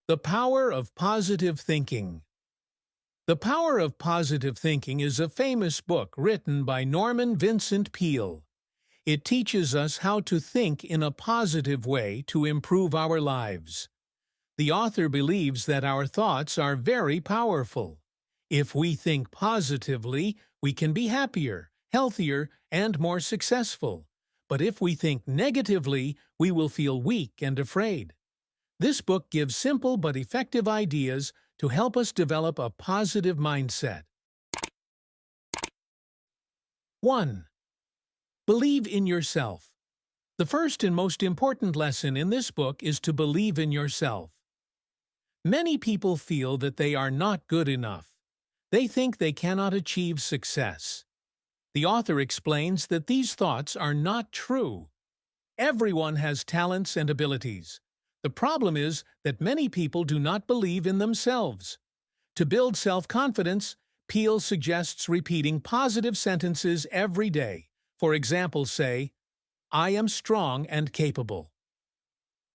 The Power of Positive Thinking. The Power of Positive Thinking is a famous book written by Norman Vincent Peale. It teaches us how to think in a positive way to improve our lives. The author believes that our thoughts are very powerful. If we think positively, we can be happier, healthier, and more successful. But if we think negatively, we will feel weak and afraid. This book gives simple but effective ideas to help us develop a positive mindset. 1. Believe in yourself. The first and most important lesson in this book is to believe in yourself. Many people feel that they are not good enough. They think they cannot achieve success. The author explains that these thoughts are not true. Everyone has talents and abilities. The problem is that many people do not believe in themselves. To build self-confidence, Peale suggests repeating positive sentences every day. For example, say, "I am strong and capable."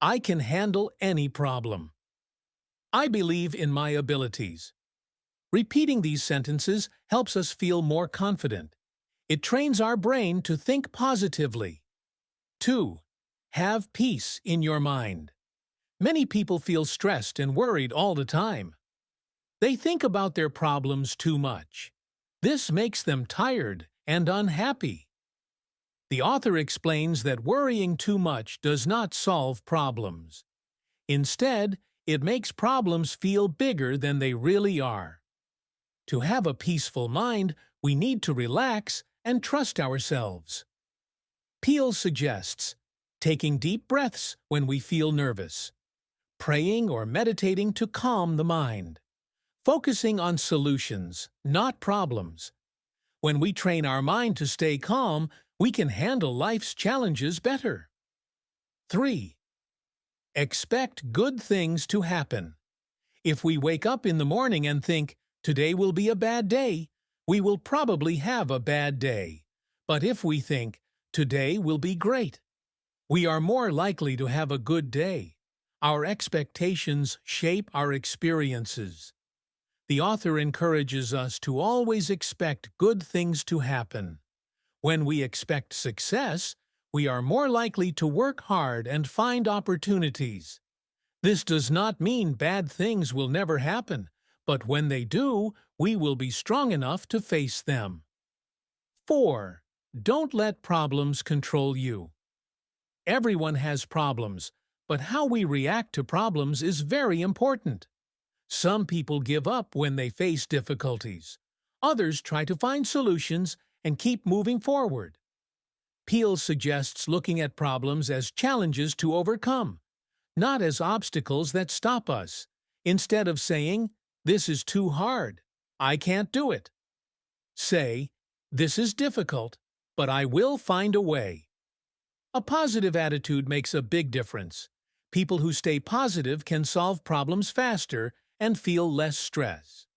"I can handle any problem." "I believe in my abilities." Repeating these sentences helps us feel more confident. It trains our brain to think positively. 2. Have peace in your mind. Many people feel stressed and worried all the time. They think about their problems too much. This makes them tired and unhappy. The author explains that worrying too much does not solve problems. Instead, it makes problems feel bigger than they really are. To have a peaceful mind, we need to relax and trust ourselves. Peale suggests taking deep breaths when we feel nervous, praying or meditating to calm the mind, focusing on solutions, not problems. When we train our mind to stay calm, we can handle life's challenges better. 3. Expect good things to happen. If we wake up in the morning and think, "Today will be a bad day," we will probably have a bad day. But if we think, "Today will be great," we are more likely to have a good day. Our expectations shape our experiences. The author encourages us to always expect good things to happen. When we expect success, we are more likely to work hard and find opportunities. This does not mean bad things will never happen, but when they do, we will be strong enough to face them. 4. Don't let problems control you. Everyone has problems, but how we react to problems is very important. Some people give up when they face difficulties. Others try to find solutions and keep moving forward. Peale suggests looking at problems as challenges to overcome, not as obstacles that stop us. Instead of saying, "This is too hard, I can't do it," say, "This is difficult, but I will find a way." A positive attitude makes a big difference. People who stay positive can solve problems faster and feel less stress.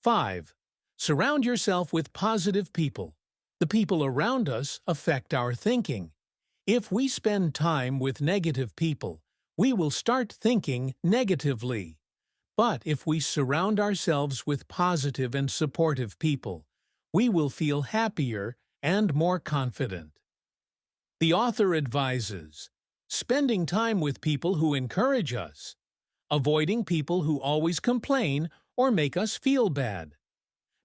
5. Surround yourself with positive people. The people around us affect our thinking. If we spend time with negative people, we will start thinking negatively. But if we surround ourselves with positive and supportive people, we will feel happier and more confident. The author advises spending time with people who encourage us, avoiding people who always complain or make us feel bad,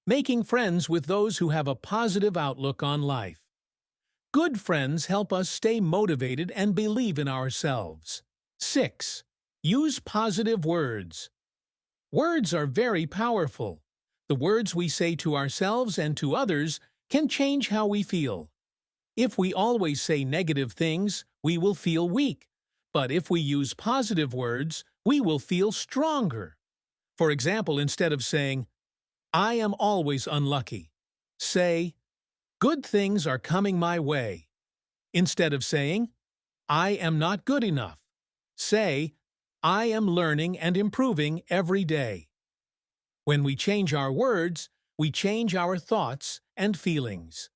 making friends with those who have a positive outlook on life. Good friends help us stay motivated and believe in ourselves. 6. Use positive words. Words are very powerful. The words we say to ourselves and to others can change how we feel. If we always say negative things, we will feel weak. But if we use positive words, we will feel stronger. For example, instead of saying, "I am always unlucky," say, "Good things are coming my way." Instead of saying, "I am not good enough," say, "I am learning and improving every day." When we change our words, we change our thoughts and feelings.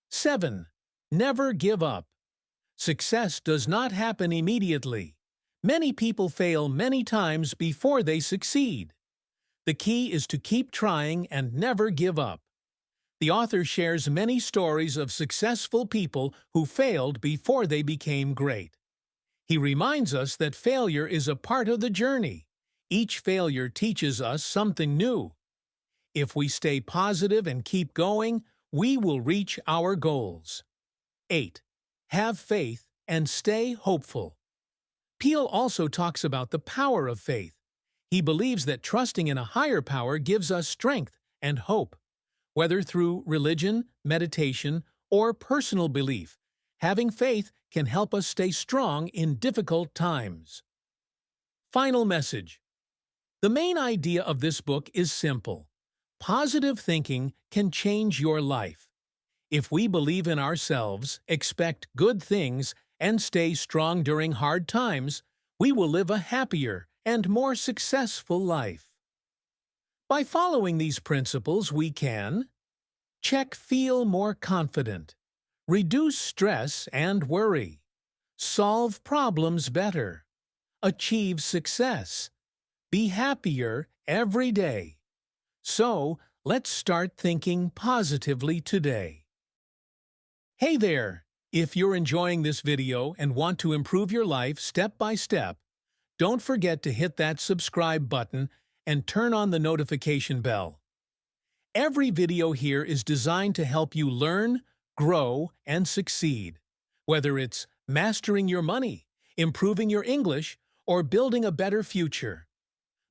7. Never give up. Success does not happen immediately. Many people fail many times before they succeed. The key is to keep trying and never give up. The author shares many stories of successful people who failed before they became great. He reminds us that failure is a part of the journey. Each failure teaches us something new. If we stay positive and keep going, we will reach our goals. 8. Have faith and stay hopeful. Peale also talks about the power of faith. He believes that trusting in a higher power gives us strength and hope. Whether through religion, meditation, or personal belief, having faith can help us stay strong in difficult times. Final message. The main idea of this book is simple. Positive thinking can change your life. If we believe in ourselves, expect good things, and stay strong during hard times, we will live a happier and more successful life. By following these principles, we can feel more confident, reduce stress and worry, solve problems better, achieve success, be happier every day. So, let's start thinking positively today. Hey there! If you're enjoying this video and want to improve your life step by step, don't forget to hit that subscribe button and turn on the notification bell. Every video here is designed to help you learn, grow, and succeed. Whether it's mastering your money, improving your English, or building a better future.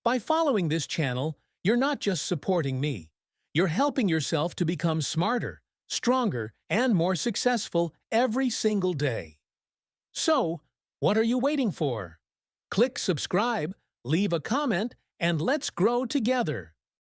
By following this channel, you're not just supporting me. You're helping yourself to become smarter, stronger, and more successful every single day. So, what are you waiting for? Click subscribe, leave a comment, and let's grow together.